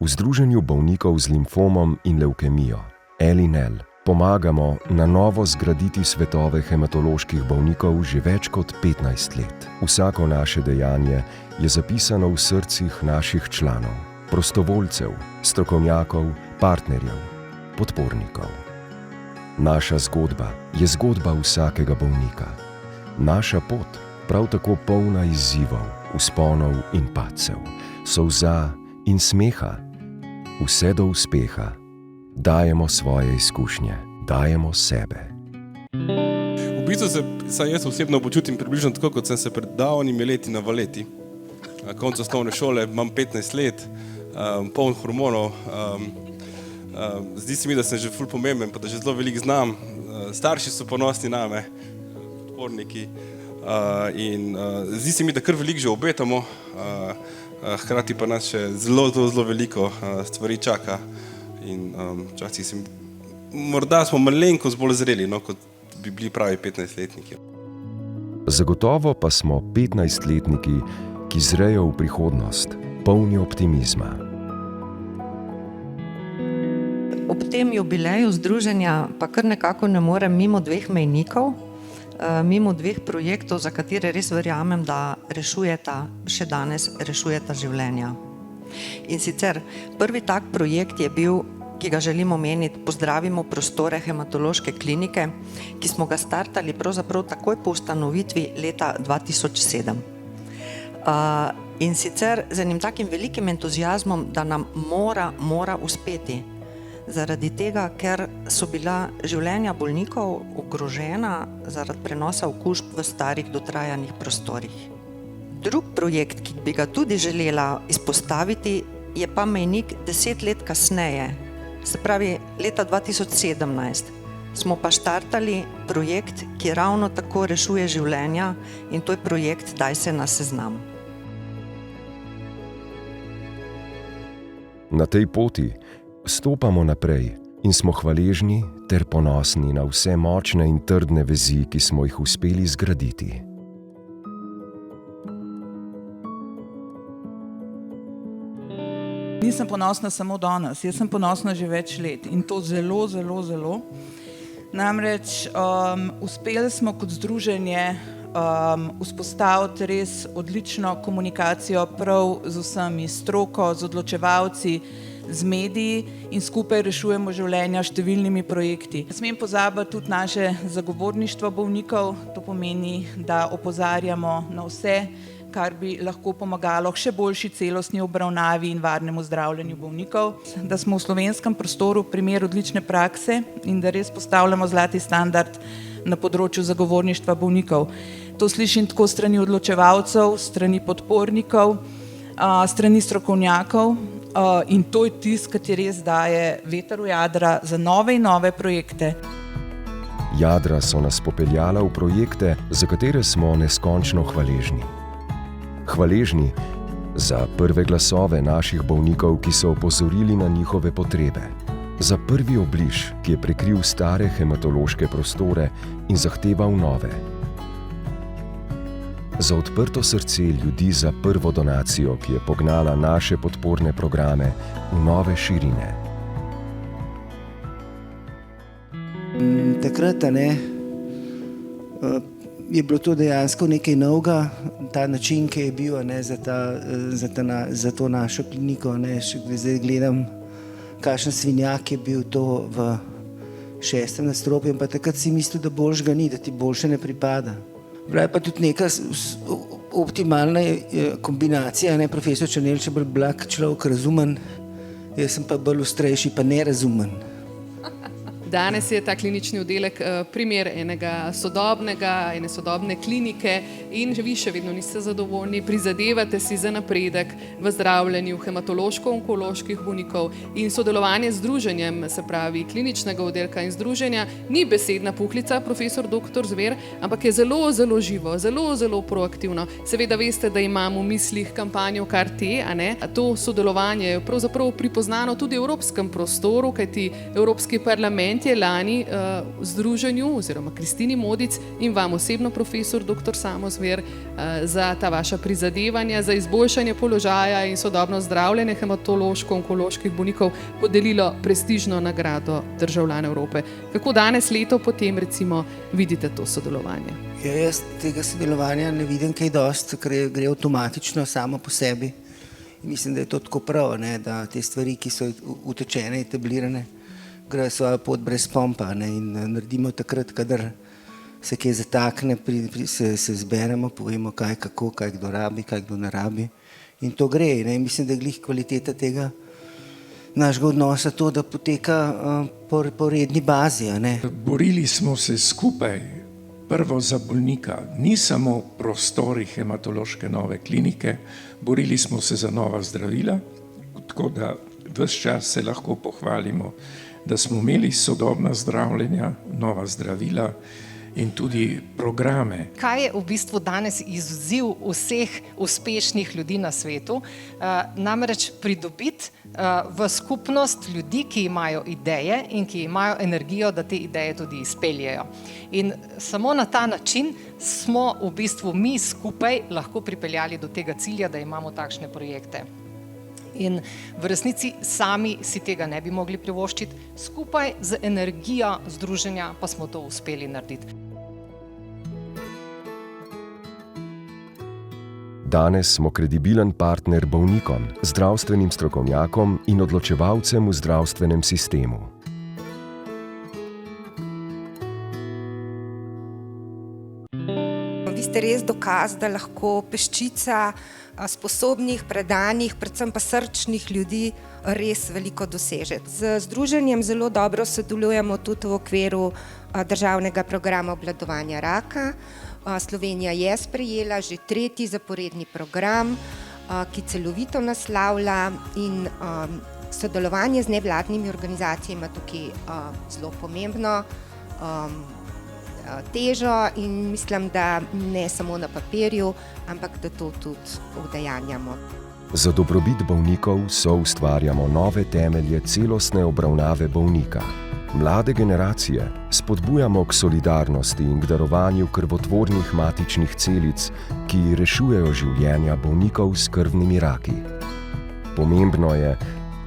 V Združenju bolnikov z limfomom in levkemijo LINL pomagamo na novo zgraditi svetove hematoloških bolnikov že več kot 15 let. Vsako naše dejanje je zapisano v srcih naših članov, prostovoljcev, strokovnjakov, partnerjev, podpornikov. Naša zgodba je zgodba vsakega bolnika. Naša pot prav tako polna izzivov, vzponov in padcev, solza in smeha. Vse do uspeha. Dajemo svoje izkušnje, dajemo sebe. V bistvu se jaz osebno počutim približno tako, kot sem se pred davnimi leti na Valeti. Na koncu osnovne šole, imam 15 let, poln hormonov. Zdi se mi, da sem že ful pomemben, pa da že zelo veliko znam. Starši so ponosni name, podporniki. In zdi se mi, da kar veliko že obetamo. Hkrati pa nas še zelo veliko stvari čaka in včasih morda smo malenkost bolj zreli, no, kot bi bili pravi 15-letniki. Zagotovo pa smo 15-letniki, ki zrejo v prihodnost, polni optimizma. Ob tem jubileju združenja pa kar nekako ne morem mimo dveh mejnikov, mimo dveh projektov, za katere res verjamem, da še danes rešujeta življenja. In sicer prvi tak projekt je bil, ki ga želim omeniti, Pozdravimo prostore hematološke klinike, ki smo ga startali pravzaprav takoj po ustanovitvi leta 2007. In sicer z enim takim velikim entuziazmom, da nam mora uspeti. Zaradi tega, ker so bila življenja bolnikov ogrožena zaradi prenosa okužb v starih dotrajanih prostorih. Drug projekt, ki bi ga tudi želela izpostaviti, je pa mejnik 10 let kasneje, se pravi leta 2017. Smo pa štartali projekt, ki ravno tako rešuje življenja, in to je projekt Daj se na seznam. Na tej poti stopamo naprej in smo hvaležni ter ponosni na vse močne in trdne vezi, ki smo jih uspeli zgraditi. Nisem ponosna samo danes, jaz sem ponosna že več let in to zelo. Namreč uspeli smo kot združenje vzpostaviti res odlično komunikacijo prav z vsemi, stroko, z odločevalci, z mediji in skupaj rešujemo življenja številnimi projekti. Ne smem pozabiti tudi naše zagovorništvo bolnikov, to pomeni, da opozarjamo na vse, kar bi lahko pomagalo k še boljši celostni obravnavi in varnemu zdravljenju bolnikov, da smo v slovenskem prostoru primer odlične prakse in da res postavljamo zlati standard na področju zagovorništva bolnikov. To slišim tako strani odločevalcev, strani podpornikov, strani strokovnjakov in to je tisto, ki res daje veter v jadra za nove in nove projekte. Jadra so nas popeljala v projekte, za katere smo neskončno hvaležni. Hvaležni za prve glasove naših bolnikov, ki so opozorili na njihove potrebe. Za prvi obliž, ki je prekril stare hematološke prostore in zahteval nove. Za odprto srce ljudi za prvo donacijo, ki je pognala naše podporne programe v nove širine. Takrat je bilo to dejansko nekaj novega, ta način, ki je bil za to našo kliniko. Zdaj gledam, kakšen svinjak je bil to v 6. nadstropju, pa takrat si mislil, da boljšega ni, da ti boljše ne pripada. Bila je pa tudi neka optimalna kombinacija, profesor Černelč je bolj blag človek, razumen, jaz sem pa bolj ostrejši, pa nerazumen. Danes je ta klinični oddelek primer ene sodobne klinike in vi še vedno niste zadovoljni, prizadevate si za napredek v zdravljenju hematološko-onkoloških bolnikov in sodelovanje z združenjem, se pravi kliničnega oddelka in združenja, ni besedna puhlica, profesor dr. Zver, ampak je zelo živo, zelo proaktivno. Seveda veste, da imam v mislih kampanjo Kar-T, to sodelovanje je pravzaprav pripoznano tudi v evropskem prostoru, kajti Evropski parlament poletje lani v združenju oziroma Kristini Modic in vam osebno profesor dr. Samo Zver za ta vaša prizadevanja za izboljšanje položaja in sodobno zdravljenje hematološko-onkoloških bolnikov podelilo prestižno nagrado Državljan Evrope. Kako danes, leto potem, recimo, vidite to sodelovanje? Ja, jaz tega sodelovanja ne vidim kaj dosti, ker gre avtomatično samo po sebi. Mislim, da je to tako prav, ne, da te stvari, ki so utečene, etablirane, grejo svojo pot brez pompa, ne, in naredimo takrat, kadar se kaj zatakne, se zberemo, povemo kaj, kako, kaj kdo rabi, kaj kdo ne rabi. In to gre. Ne. Mislim, da je glih kvaliteta tega našega odnosa to, da poteka po redni bazi. Ne. Borili smo se skupaj prvo za bolnika, ni samo prostori hematološke nove klinike, borili smo se za nova zdravila, tako da ves čas se lahko pohvalimo, da smo imeli sodobna zdravljenja, nova zdravila in tudi programe. Kaj je v bistvu danes izziv vseh uspešnih ljudi na svetu? Namreč pridobiti v skupnost ljudi, ki imajo ideje in ki imajo energijo, da te ideje tudi izpeljejo. In samo na ta način smo v bistvu mi skupaj lahko pripeljali do tega cilja, da imamo takšne projekte. In v resnici sami si tega ne bi mogli privoščiti, skupaj z energijo združenja pa smo to uspeli narediti. Danes smo kredibilen partner bolnikom, zdravstvenim strokovnjakom in odločevalcem v zdravstvenem sistemu. Vi ste res dokaz, da lahko peščica sposobnih, predanih, predvsem pa srčnih ljudi res veliko doseže. Z združenjem zelo dobro sodelujemo tudi v okviru državnega programa obvladovanja raka. Slovenija je sprejela že 3. zaporedni program, ki celovito naslavlja, in sodelovanje z nevladnimi organizacijami tukaj zelo pomembno težo, in mislim, da ne samo na papirju, ampak da to tudi udejanjamo. Za dobrobit bolnikov soustvarjamo nove temelje celostne obravnave bolnika. Mlade generacije spodbujamo k solidarnosti in k darovanju krvotvornih matičnih celic, ki rešujejo življenja bolnikov s krvnimi raki. Pomembno je,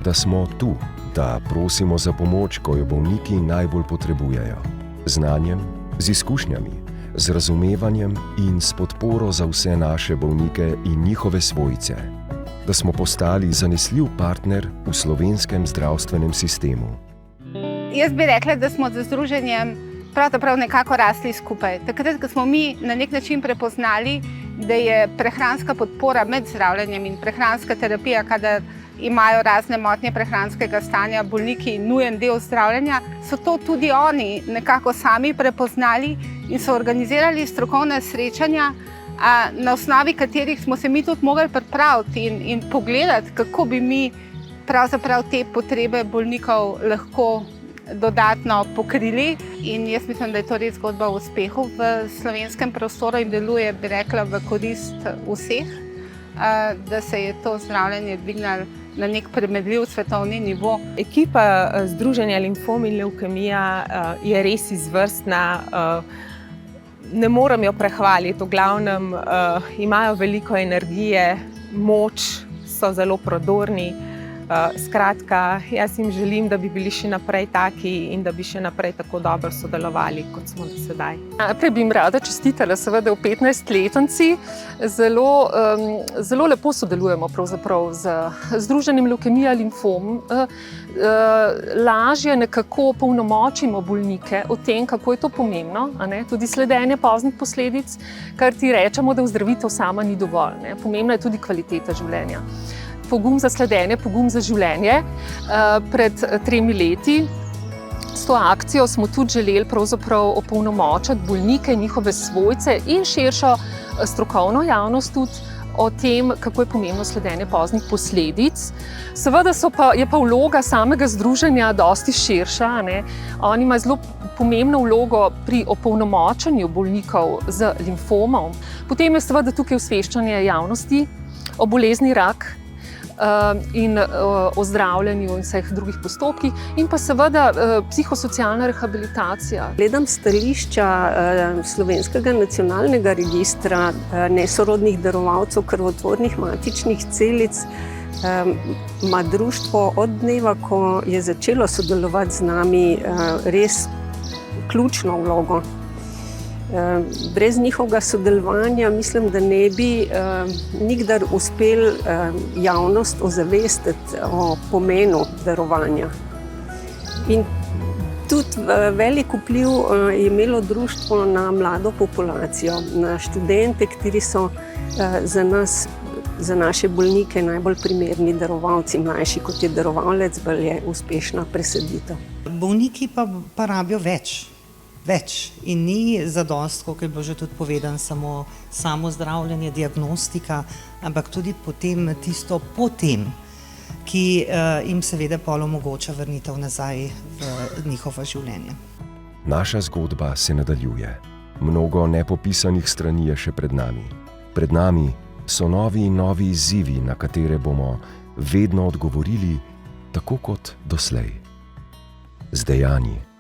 da smo tu, da prosimo za pomoč, ko jo bolniki najbolj potrebujejo. Z znanjem, z izkušnjami, z razumevanjem in s podporo za vse naše bolnike in njihove svojce. Da smo postali zanesljiv partner v slovenskem zdravstvenem sistemu. Jaz bi rekla, da smo z združenjem pravzaprav nekako rasli skupaj. Takrat, ko smo mi na nek način prepoznali, da je prehranska podpora med zdravljenjem in prehranska terapija, kadar imajo razne motnje prehranskega stanja bolniki, nujen del zdravljenja, so to tudi oni nekako sami prepoznali in so organizirali strokovna srečanja, na osnovi katerih smo se mi tudi mogli pripraviti in pogledati, kako bi mi pravzaprav te potrebe bolnikov lahko dodatno pokrili. In jaz mislim, da je to res zgodba o uspehu v slovenskem prostoru in deluje, bi rekla, v korist vseh, da se je to zdravljenje dvignilo na nek premedljiv svetovni nivo. Ekipa Združenja Limfom in levkemija je res izvrstna. Ne morem jo prehvaliti, v glavnem imajo veliko energije, moč, so zelo prodorni. Skratka, jaz jim želim, da bi bili še naprej taki in da bi še naprej tako dobro sodelovali, kot smo do sedaj. Najprej bi jim rada čestitala, seveda v 15-letnici. Zelo lepo sodelujemo pravzaprav z Združenjem Levkemija Limfom. Lažje nekako polnomočimo bolnike o tem, kako je to pomembno, tudi sledenje poznih posledic, kar ti rečemo, da ozdravitev sama ni dovolj. Pomembna je tudi kvaliteta življenja. Pogum za sledenje, pogum za življenje. Pred 3 leti s to akcijo smo tudi želeli pravzaprav opolnomočiti bolnike, njihove svojce in širšo strokovno javnost tudi o tem, kako je pomembno sledenje poznih posledic. Seveda je pa vloga samega združenja dosti širša. Oni imajo zelo pomembno vlogo pri opolnomočanju bolnikov z limfomom. Potem je seveda tukaj osveščanje javnosti o bolezni rak. in o zdravljenju in vseh drugih postopkih, in pa seveda psihosocialna rehabilitacija. Gledam stališča Slovenskega nacionalnega registra nesorodnih darovalcev krvotvornih matičnih celic. Ima društvo od dneva, ko je začelo sodelovati z nami, res ključno vlogo. Brez njihovega sodelovanja mislim, da ne bi nikdar uspel javnost ozavestiti o pomenu darovanja. In tudi velik vpliv je imelo društvo na mlado populacijo, na študente, kateri so za nas, za naše bolnike najbolj primerni darovalci, mlajši kot je darovalec, bolj je uspešna presaditev. Bolniki pa rabijo več in ni zadost, kot je bilo že tudi povedano, samo zdravljenje, diagnostika, ampak tudi potem tisto potem, ki jim seveda pol omogoča vrnitev nazaj v njihovo življenje. Naša zgodba se nadaljuje. Mnogo nepopisanih strani je še pred nami. Pred nami so novi in novi izzivi, na katere bomo vedno odgovorili tako kot doslej. Z dejanji.